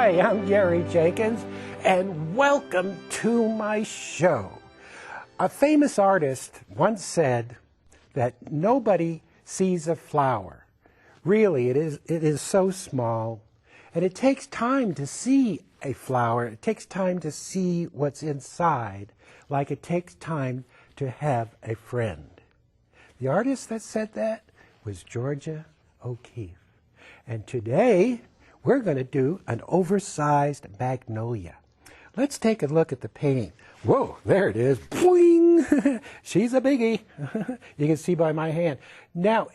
Hi, I'm Gary Jenkins, and welcome to my show. A famous artist once said that nobody sees a flower. Really, it is so small, and it takes time to see a flower. It takes time to see what's inside, like it takes time to have a friend. The artist that said that was Georgia O'Keeffe. And today, we're going to do an oversized magnolia. Let's take a look at the painting. Whoa, there it is. Boing! She's a biggie. You can see by my hand. Now,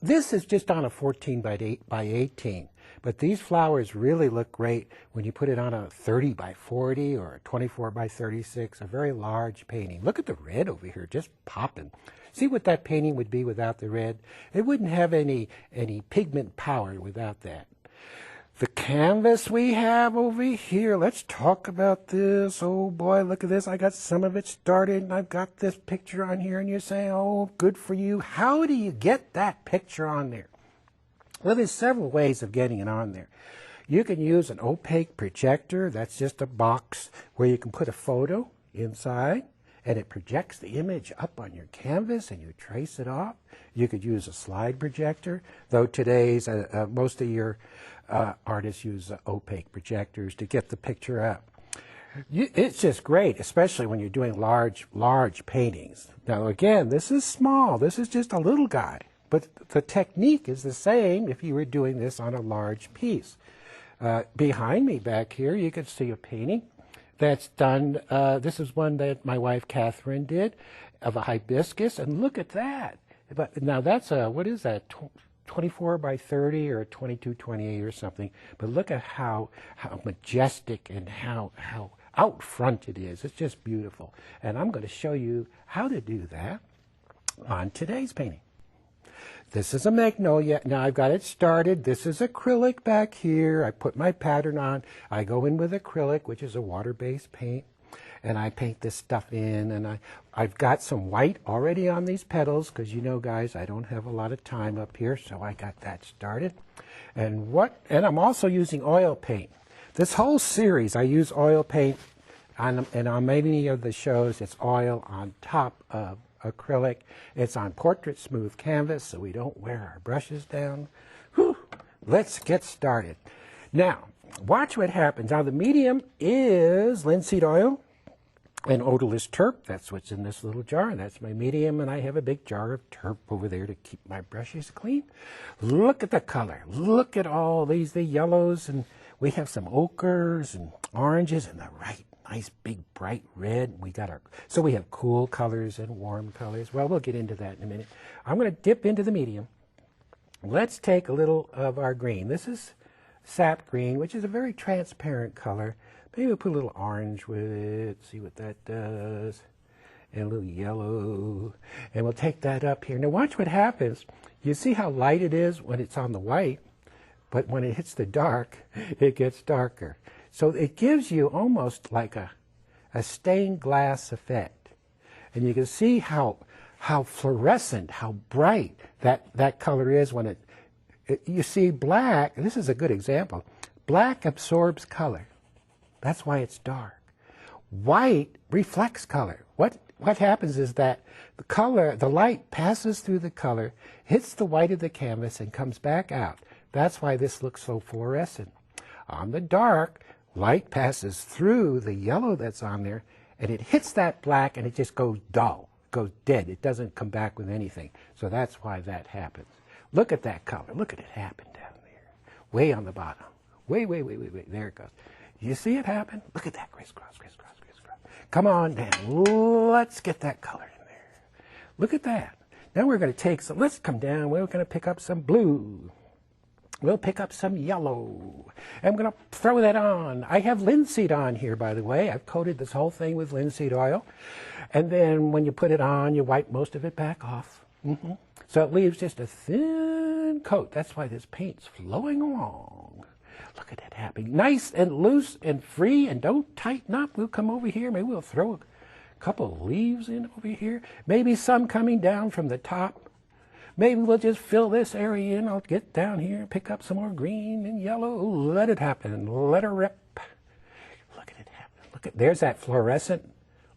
this is just on a 14 by 18. But these flowers really look great when you put it on a 30 by 40 or a 24 by 36, a very large painting. Look at the red over here, just popping. See what that painting would be without the red? It wouldn't have any pigment power without that. The canvas we have over here, let's talk about this. Oh boy, look at this. I got some of it started and I've got this picture on here and you're saying, oh, good for you. How do you get that picture on there? Well, there's several ways of getting it on there. You can use an opaque projector. That's just a box where you can put a photo inside and it projects the image up on your canvas and you trace it off. You could use a slide projector, though today's most of your artists use opaque projectors to get the picture up. It's just great, especially when you're doing large paintings. Now again, this is small. This is just a little guy. But the technique is the same if you were doing this on a large piece. Behind me back here, you can see a painting that's done. This is one that my wife Catherine did of a hibiscus, and look at that. But now that's what is that? 24 by 30 or 22-28 or something. But look at how majestic and how out front it is. It's just beautiful. And I'm going to show you how to do that on today's painting. This is a magnolia. Now I've got it started. This is acrylic back here. I put my pattern on. I go in with acrylic, which is a water-based paint, and I paint this stuff in. And I've got some white already on these petals because, you know, guys, I don't have a lot of time up here, so I got that started. And I'm also using oil paint. This whole series, I use oil paint, and on many of the shows, it's oil on top of acrylic. It's on portrait smooth canvas, so we don't wear our brushes down. Whew. Let's get started. Now, watch what happens. Now, the medium is linseed oil and odorless turp. That's what's in this little jar. That's my medium, and I have a big jar of turp over there to keep my brushes clean. Look at the color. Look at all the yellows, and we have some ochres and oranges and the right nice big bright red. So we have cool colors and warm colors. Well, we'll get into that in a minute. I'm going to dip into the medium. Let's take a little of our green. This is sap green, which is a very transparent color. Maybe we'll put a little orange with it, see what that does. And a little yellow. And we'll take that up here. Now watch what happens. You see how light it is when it's on the white, but when it hits the dark, it gets darker. So it gives you almost like a stained glass effect. And you can see how fluorescent, how bright that color is when you see black. This is a good example. Black absorbs color. That's why it's dark. White reflects color. What happens is that the light passes through the color, hits the white of the canvas, and comes back out. That's why this looks so fluorescent. On the dark, light passes through the yellow that's on there, and it hits that black, and it just goes dull, goes dead. It doesn't come back with anything. So that's why that happens. Look at that color. Look at it happen down there, way on the bottom. Way. There it goes. You see it happen? Look at that. Crisscross, crisscross, crisscross. Come on down. Let's get that color in there. Look at that. Now we're going to take some, let's come down. We're going to pick up some blue. We'll pick up some yellow. I'm going to throw that on. I have linseed on here, by the way. I've coated this whole thing with linseed oil. And then when you put it on, you wipe most of it back off. So it leaves just a thin coat. That's why this paint's flowing along. Look at it happening. Nice and loose and free, and don't tighten up. We'll come over here. Maybe we'll throw a couple of leaves in over here. Maybe some coming down from the top. Maybe we'll just fill this area in. I'll get down here and pick up some more green and yellow. Let it happen. Let her rip. Look at it happen. Look at, there's that fluorescent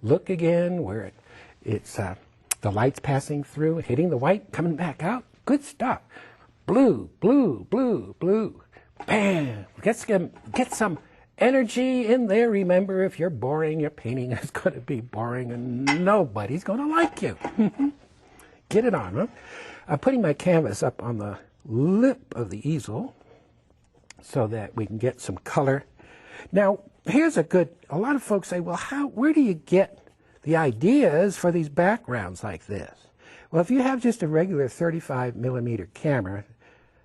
look again where it's the light's passing through, hitting the white, coming back out. Good stuff. Blue, blue, blue, blue. Bam! Get some energy in there. Remember, if you're boring, your painting is going to be boring and nobody's going to like you. Get it on, huh? I'm putting my canvas up on the lip of the easel so that we can get some color. Now, here's a lot of folks say, well, where do you get the ideas for these backgrounds like this? Well, if you have just a regular 35 millimeter camera,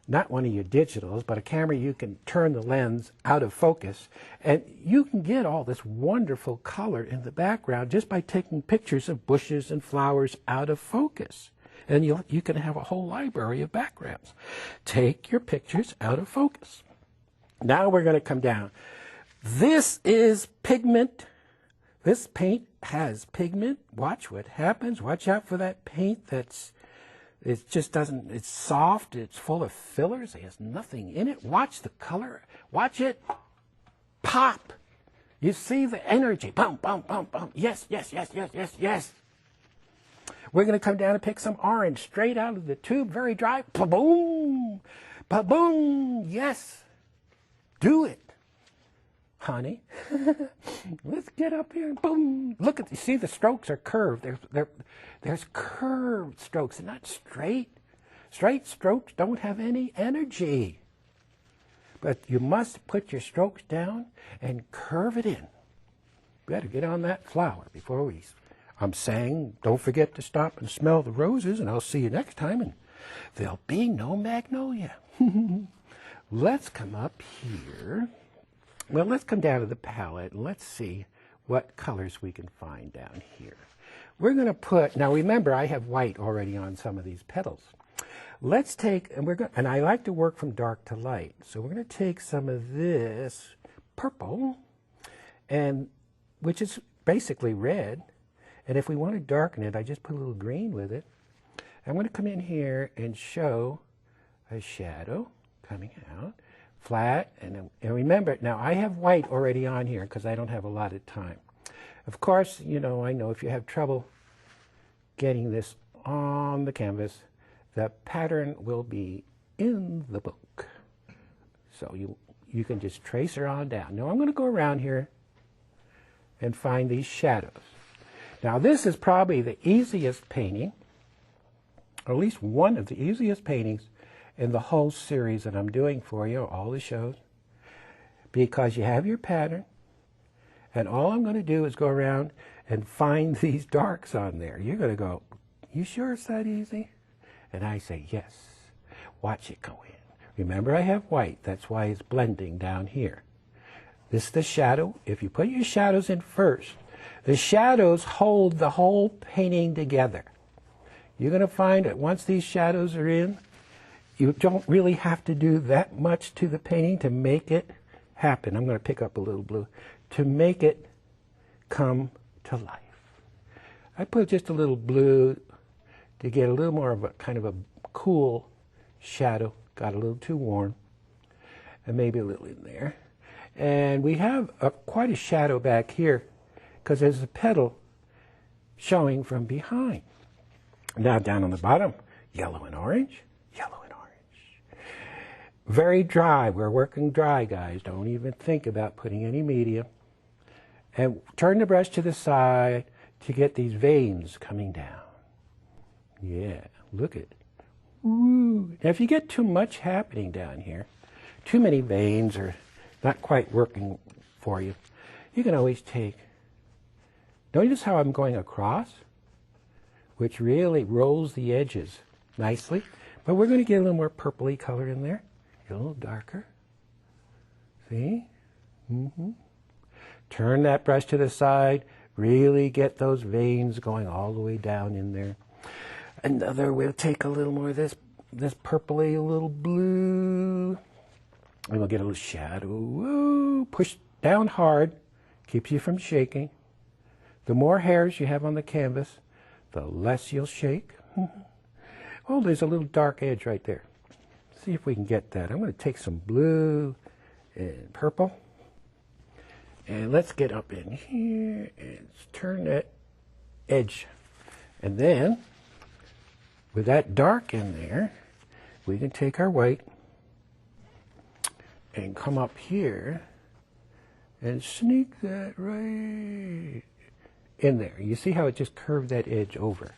not one of your digitals, but a camera you can turn the lens out of focus, and you can get all this wonderful color in the background just by taking pictures of bushes and flowers out of focus. And you can have a whole library of backgrounds. Take your pictures out of focus. Now we're going to come down. This is pigment. This paint has pigment. Watch what happens. Watch out for that paint it's soft, it's full of fillers, it has nothing in it. Watch the color. Watch it pop. You see the energy. Boom, boom, boom, boom. Yes, yes, yes, yes, yes, yes. We're going to come down and pick some orange straight out of the tube, very dry. Ba-boom. Ba-boom. Yes. Do it, honey. Let's get up here and boom. Look at, you see the strokes are curved. There's curved strokes and not straight. Straight strokes don't have any energy. But you must put your strokes down and curve it in. Better get on that flower before I'm saying, don't forget to stop and smell the roses, and I'll see you next time, and there'll be no magnolia. Let's come up here. Well, let's come down to the palette and let's see what colors we can find down here. We're going to put, now remember, I have white already on some of these petals. Let's take, and I like to work from dark to light. So we're going to take some of this purple, which is basically red. And if we want to darken it, I just put a little green with it. I'm going to come in here and show a shadow coming out, flat. And remember, now I have white already on here because I don't have a lot of time. Of course, I know if you have trouble getting this on the canvas, the pattern will be in the book. So you can just trace her on down. Now I'm going to go around here and find these shadows. Now this is probably the easiest painting, or at least one of the easiest paintings in the whole series that I'm doing for you, all the shows, because you have your pattern, and all I'm going to do is go around and find these darks on there. You're going to go, you sure it's that easy? And I say, yes. Watch it go in. Remember, I have white. That's why it's blending down here. This is the shadow. If you put your shadows in first, the shadows hold the whole painting together. You're going to find that once these shadows are in, you don't really have to do that much to the painting to make it happen. I'm going to pick up a little blue. To make it come to life. I put just a little blue to get a little more of a kind of a cool shadow. Got a little too warm. And maybe a little in there. And we have quite a shadow back here because there's a petal showing from behind. Now down on the bottom, yellow and orange, yellow and orange. Very dry. We're working dry, guys. Don't even think about putting any medium. And turn the brush to the side to get these veins coming down. Yeah, look at it. Ooh. Now if you get too much happening down here, too many veins are not quite working for you, you can always take, notice how I'm going across, which really rolls the edges nicely, but we're going to get a little more purpley color in there, get a little darker. See? Mm-hmm. Turn that brush to the side, really get those veins going all the way down in there. Another, we'll take a little more of this purpley, a little blue, and we'll get a little shadow. Whoa, push down hard, keeps you from shaking. The more hairs you have on the canvas, the less you'll shake. Oh, there's a little dark edge right there. See if we can get that. I'm going to take some blue and purple. And let's get up in here and turn that edge. And then, with that dark in there, we can take our white and come up here and sneak that right in there. You see how it just curved that edge over?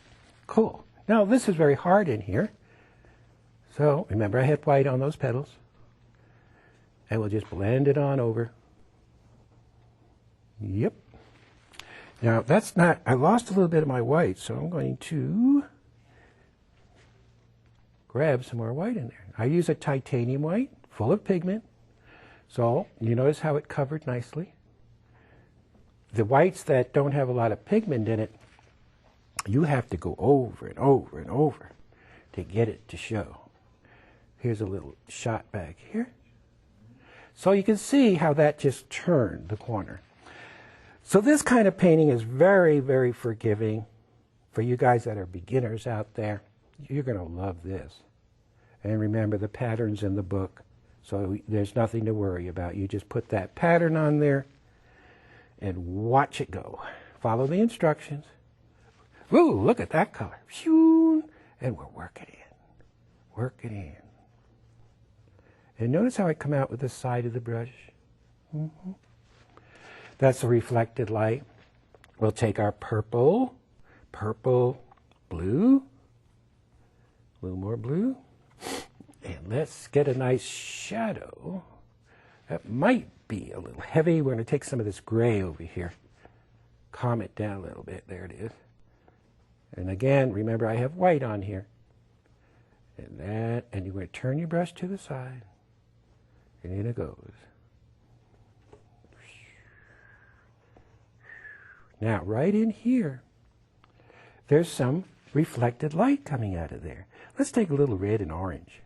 Cool. Now, this is very hard in here. So, remember I had white on those petals. And we'll just blend it on over. Yep. Now, that's not, I lost a little bit of my white, so I'm going to grab some more white in there. I use a titanium white, full of pigment. So, you notice how it covered nicely. The whites that don't have a lot of pigment in it, you have to go over and over and over to get it to show. Here's a little shot back here. So you can see how that just turned the corner. So this kind of painting is very, very forgiving for you guys that are beginners out there. You're going to love this. And remember the patterns in the book. So there's nothing to worry about. You just put that pattern on there and watch it go. Follow the instructions. Ooh, look at that color. Phew. And we'll work it in. Work it in. And notice how I come out with the side of the brush. Mm-hmm. That's the reflected light. We'll take our purple, blue, a little more blue, and let's get a nice shadow. That might be a little heavy. We're going to take some of this gray over here. Calm it down a little bit. There it is. And again, remember I have white on here. And you're going to turn your brush to the side. And in it goes. Now, right in here, there's some reflected light coming out of there. Let's take a little red and orange.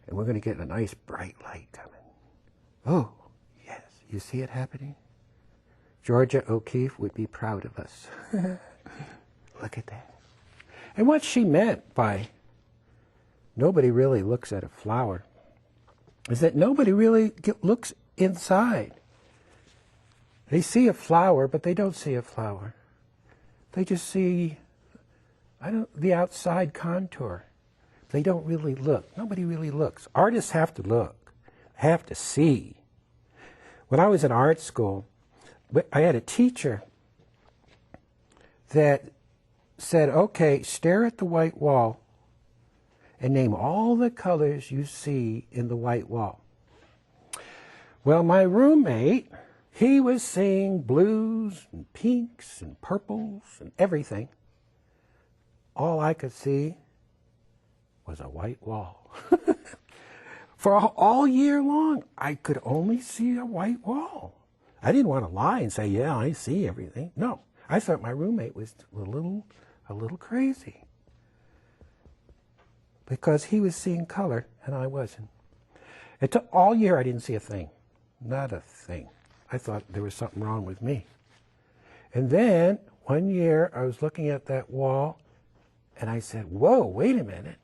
And we're going to get a nice bright light coming. Oh, yes. You see it happening? Georgia O'Keeffe would be proud of us. Look at that. And what she meant by nobody really looks at a flower is that nobody really looks inside. They see a flower, but they don't see a flower. They just see the outside contour. They don't really look. Nobody really looks. Artists have to look, have to see. When I was in art school, I had a teacher that said, okay, stare at the white wall and name all the colors you see in the white wall. Well, my roommate, he was seeing blues and pinks and purples and everything. All I could see was a white wall. For all year long, I could only see a white wall. I didn't want to lie and say, yeah, I see everything. No, I thought my roommate was a little crazy. Because he was seeing color and I wasn't. It took all year I didn't see a thing. Not a thing. I thought there was something wrong with me. And then one year I was looking at that wall and I said, whoa, wait a minute.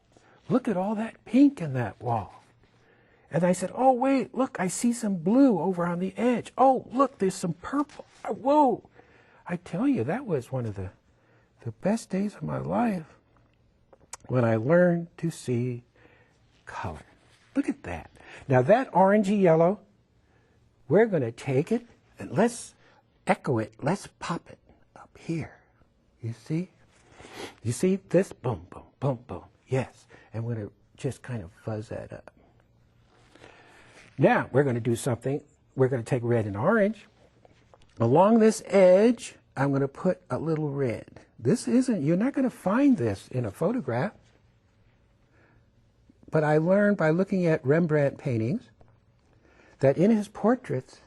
Look at all that pink in that wall. And I said, oh, wait, look, I see some blue over on the edge. Oh, look, there's some purple. Whoa. I tell you, that was one of the best days of my life when I learned to see color. Look at that. Now that orangey yellow, we're going to take it and let's echo it. Let's pop it up here. You see? You see this? Boom, boom, boom, boom. Yes. And we're going to just kind of fuzz that up. Now, we're going to do something. We're going to take red and orange. Along this edge, I'm going to put a little red. You're not going to find this in a photograph. But I learned by looking at Rembrandt paintings that in his portraits,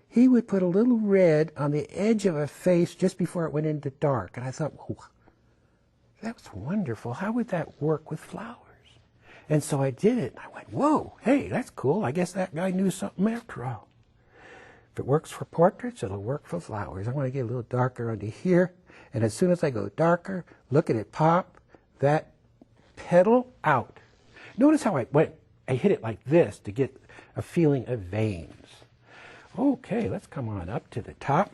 he would put a little red on the edge of a face just before it went into dark. And I thought, whoa, that was wonderful. How would that work with flowers? And so I did it. I went, whoa, hey, that's cool. I guess that guy knew something after all. If it works for portraits, it'll work for flowers. I want to get a little darker under here. And as soon as I go darker, look at it pop. That petal out. Notice how I hit it like this to get a feeling of veins. Okay, let's come on up to the top.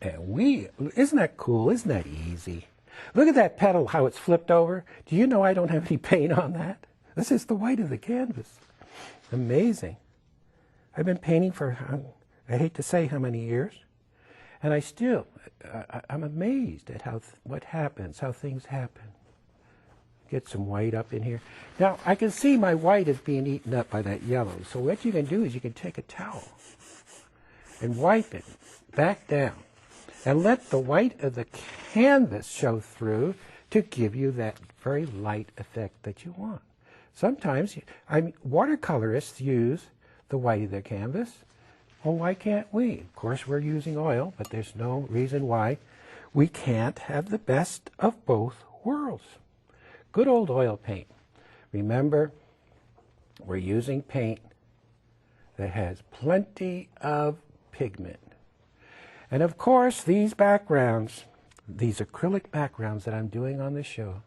And isn't that cool? Isn't that easy? Look at that petal, how it's flipped over. Do you know I don't have any paint on that? This is the white of the canvas. Amazing. I've been painting for, I hate to say how many years, and I'm amazed at what happens, how things happen. Get some white up in here. Now, I can see my white is being eaten up by that yellow. So what you can do is you can take a towel and wipe it back down and let the white of the canvas show through to give you that very light effect that you want. Sometimes, watercolorists use the white of their canvas. Well, why can't we? Of course, we're using oil, but there's no reason why we can't have the best of both worlds. Good old oil paint. Remember, we're using paint that has plenty of pigment. And of course, these backgrounds, these acrylic backgrounds that I'm doing on the show,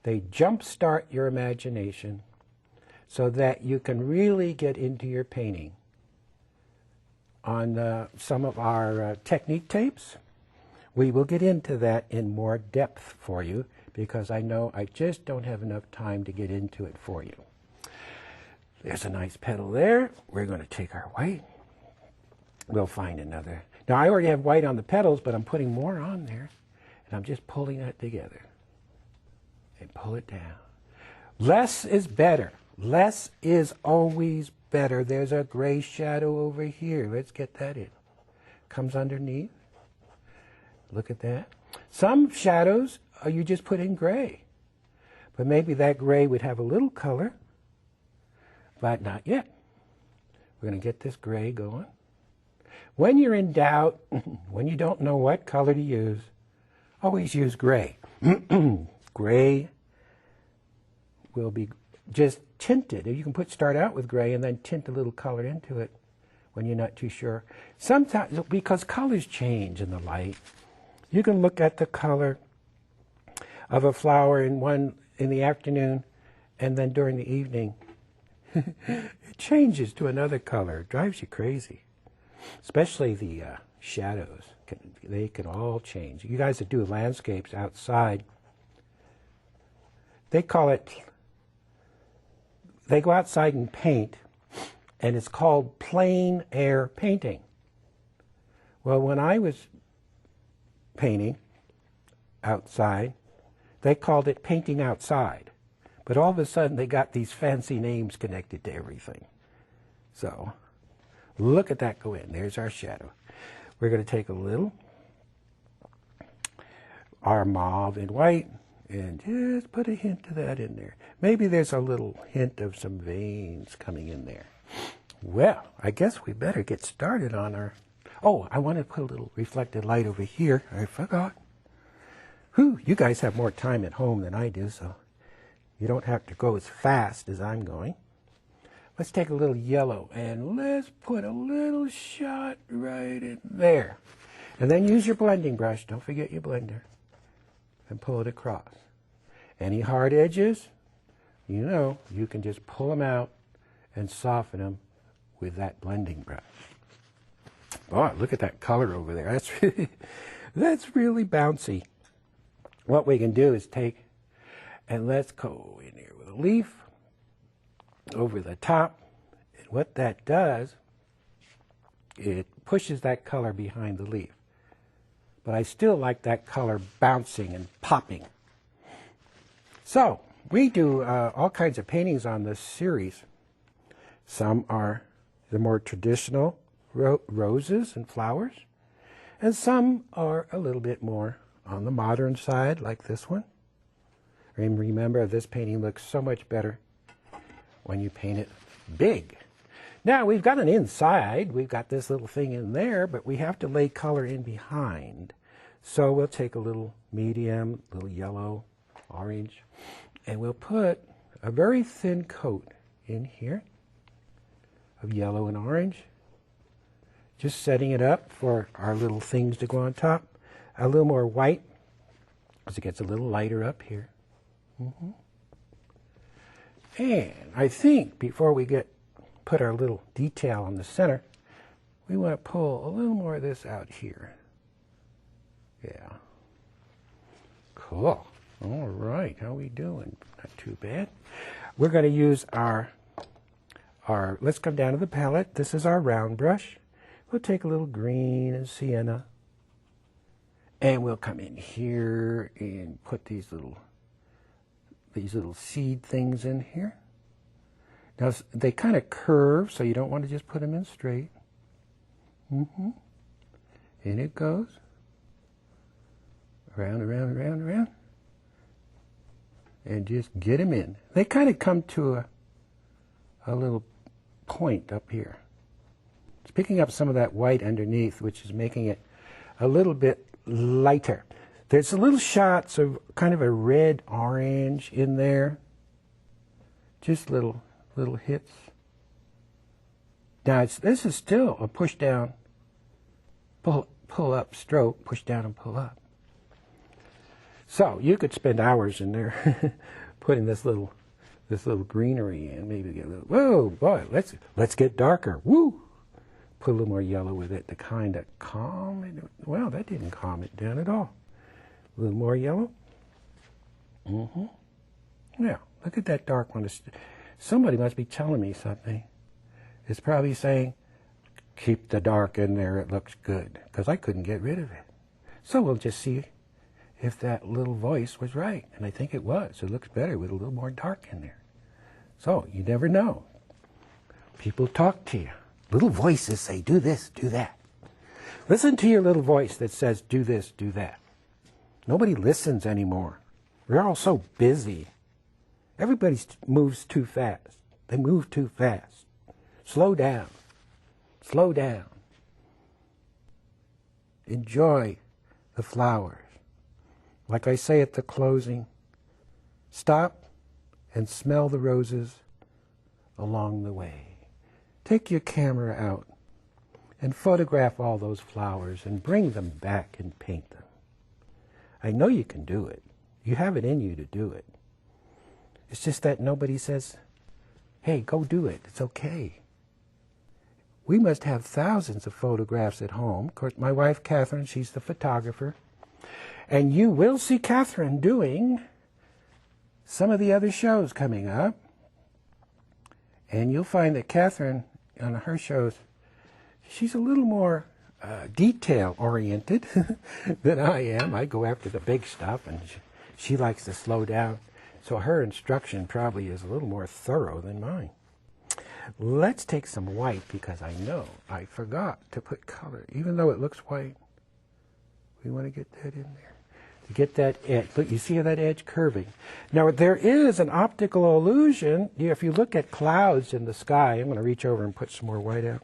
they jumpstart your imagination so that you can really get into your painting. On some of our technique tapes, we will get into that in more depth for you, because I know I just don't have enough time to get into it for you. There's a nice petal there. We're going to take our white. We'll find another. Now, I already have white on the petals, but I'm putting more on there, and I'm just pulling that together. And pull it down. Less is better. Less is always better. There's a gray shadow over here. Let's get that in. Comes underneath. Look at that. Some shadows you just put in gray. But maybe that gray would have a little color, but not yet. We're going to get this gray going. When you're in doubt, when you don't know what color to use, always use gray. Gray will be just tinted. You can start out with gray and then tint a little color into it when you're not too sure. Sometimes, because colors change in the light, you can look at the color of a flower in the afternoon, and then during the evening, it changes to another color. It drives you crazy. Especially the shadows. They can all change. You guys that do landscapes outside, they go outside and paint, and it's called plein air painting. Well, when I was painting outside, they called it painting outside. But all of a sudden, they got these fancy names connected to everything. So, look at that go in. There's our shadow. We're going to take a little, our mauve and white, and just put a hint of that in there. Maybe there's a little hint of some veins coming in there. Well, I guess we better get started on our... Oh, I want to put a little reflected light over here. I forgot. Whew, you guys have more time at home than I do, so you don't have to go as fast as I'm going. Let's take a little yellow and let's put a little shot right in there. And then use your blending brush. Don't forget your blender. And pull it across. Any hard edges, you know, you can just pull them out and soften them with that blending brush. Oh, look at that color over there. That's really bouncy. What we can do is take, and let's go in here with a leaf over the top. And what that does, it pushes that color behind the leaf. But I still like that color bouncing and popping. So, we do all kinds of paintings on this series. Some are the more traditional roses and flowers, and some are a little bit more on the modern side, like this one. And remember, this painting looks so much better when you paint it big. Now, we've got an inside. We've got this little thing in there, but we have to lay color in behind. So we'll take a little medium, little yellow, orange, and we'll put a very thin coat in here of yellow and orange. Just setting it up for our little things to go on top. A little more white, as it gets a little lighter up here. And I think before we put our little detail on the center, we want to pull a little more of this out here. Yeah. Cool. All right. How we doing? Not too bad. We're going to use let's come down to the palette. This is our round brush. We'll take a little green and sienna. And we'll come in here and put these little seed things in here. Now, they kind of curve, so you don't want to just put them in straight. In it goes. Around, around, around, around. And just get them in. They kind of come to a little point up here. It's picking up some of that white underneath, which is making it a little bit lighter. There's a little shots of kind of a red-orange in there. Just little hits. Now, this is still a push down, pull up stroke, push down and pull up. So you could spend hours in there putting this little greenery in. Maybe get a little, whoa, boy, let's get darker. Woo! Put a little more yellow with it to kind of calm it. Well, that didn't calm it down at all. A little more yellow. Yeah, look at that dark one. Somebody must be telling me something. It's probably saying, keep the dark in there, it looks good, because I couldn't get rid of it. So we'll just see if that little voice was right, and I think it was. It looks better with a little more dark in there. So you never know. People talk to you. Little voices say, do this, do that. Listen to your little voice that says, do this, do that. Nobody listens anymore. We're all so busy. Everybody moves too fast. They move too fast. Slow down. Slow down. Enjoy the flowers. Like I say at the closing, stop and smell the roses along the way. Take your camera out and photograph all those flowers and bring them back and paint them. I know you can do it. You have it in you to do it. It's just that nobody says, hey, go do it. It's okay. We must have thousands of photographs at home. Of course, my wife, Catherine, she's the photographer. And you will see Catherine doing some of the other shows coming up. And you'll find that Catherine, on her shows, she's a little more detail-oriented than I am. I go after the big stuff, and she likes to slow down. So her instruction probably is a little more thorough than mine. Let's take some white, because I know I forgot to put color. Even though it looks white, we want to get that in there. To get that edge. Look, you see that edge curving. Now, there is an optical illusion. If you look at clouds in the sky, I'm going to reach over and put some more white out.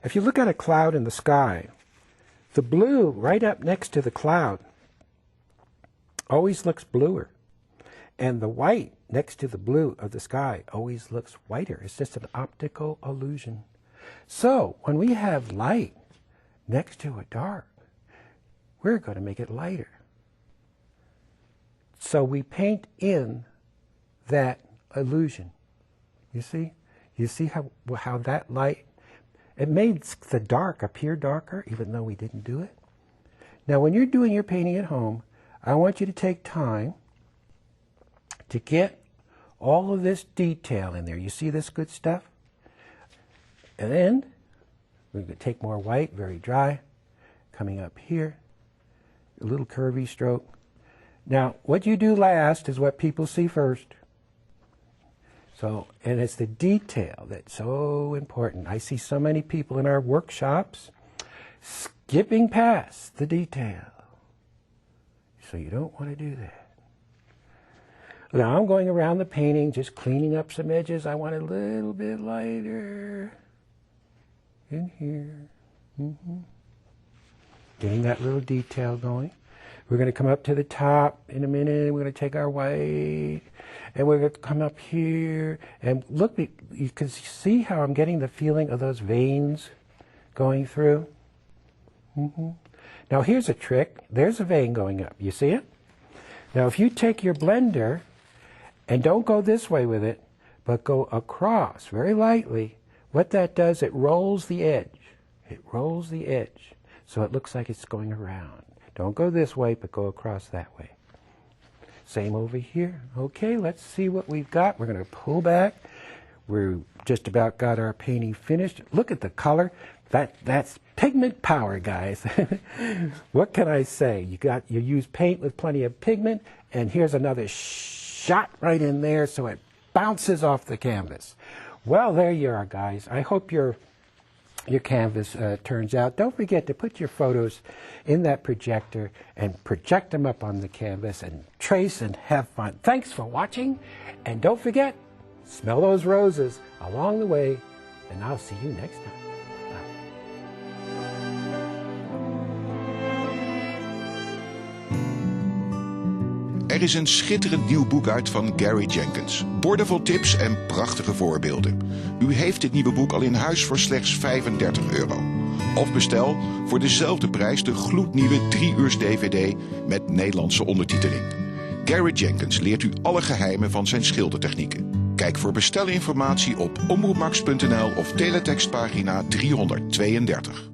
If you look at a cloud in the sky, the blue right up next to the cloud always looks bluer. And the white next to the blue of the sky always looks whiter. It's just an optical illusion. So when we have light next to a dark, we're going to make it lighter. So we paint in that illusion. You see? You see how that light, it made the dark appear darker even though we didn't do it. Now when you're doing your painting at home, I want you to take time to get all of this detail in there. You see this good stuff? And then we're going to take more white, very dry, coming up here, a little curvy stroke. Now, what you do last is what people see first. So, and it's the detail that's so important. I see so many people in our workshops skipping past the detail. So you don't want to do that. Now I'm going around the painting, just cleaning up some edges. I want a little bit lighter in here. Getting that little detail going. We're going to come up to the top in a minute. We're going to take our white, and we're going to come up here. And look, you can see how I'm getting the feeling of those veins going through. Now here's a trick. There's a vein going up. You see it? Now if you take your blender and don't go this way with it, but go across very lightly, what that does, it rolls the edge. It rolls the edge. So it looks like it's going around. Don't go this way, but go across that way. Same over here. Okay, let's see what we've got. We're going to pull back. We're just about got our painting finished. Look at the color. That's pigment power, guys. What can I say? You use paint with plenty of pigment, and here's another shot right in there so it bounces off the canvas. Well, there you are, guys. I hope your canvas turns out. Don't forget to put your photos in that projector and project them up on the canvas and trace and have fun. Thanks for watching, and don't forget, smell those roses along the way, and I'll see you next time. Er is een schitterend nieuw boek uit van Gary Jenkins. Boordevol tips en prachtige voorbeelden. U heeft dit nieuwe boek al in huis voor slechts €35. Of bestel voor dezelfde prijs de gloednieuwe 3-uurs DVD met Nederlandse ondertiteling. Gary Jenkins leert u alle geheimen van zijn schildertechnieken. Kijk voor bestelinformatie op omroepmax.nl of teletextpagina 332.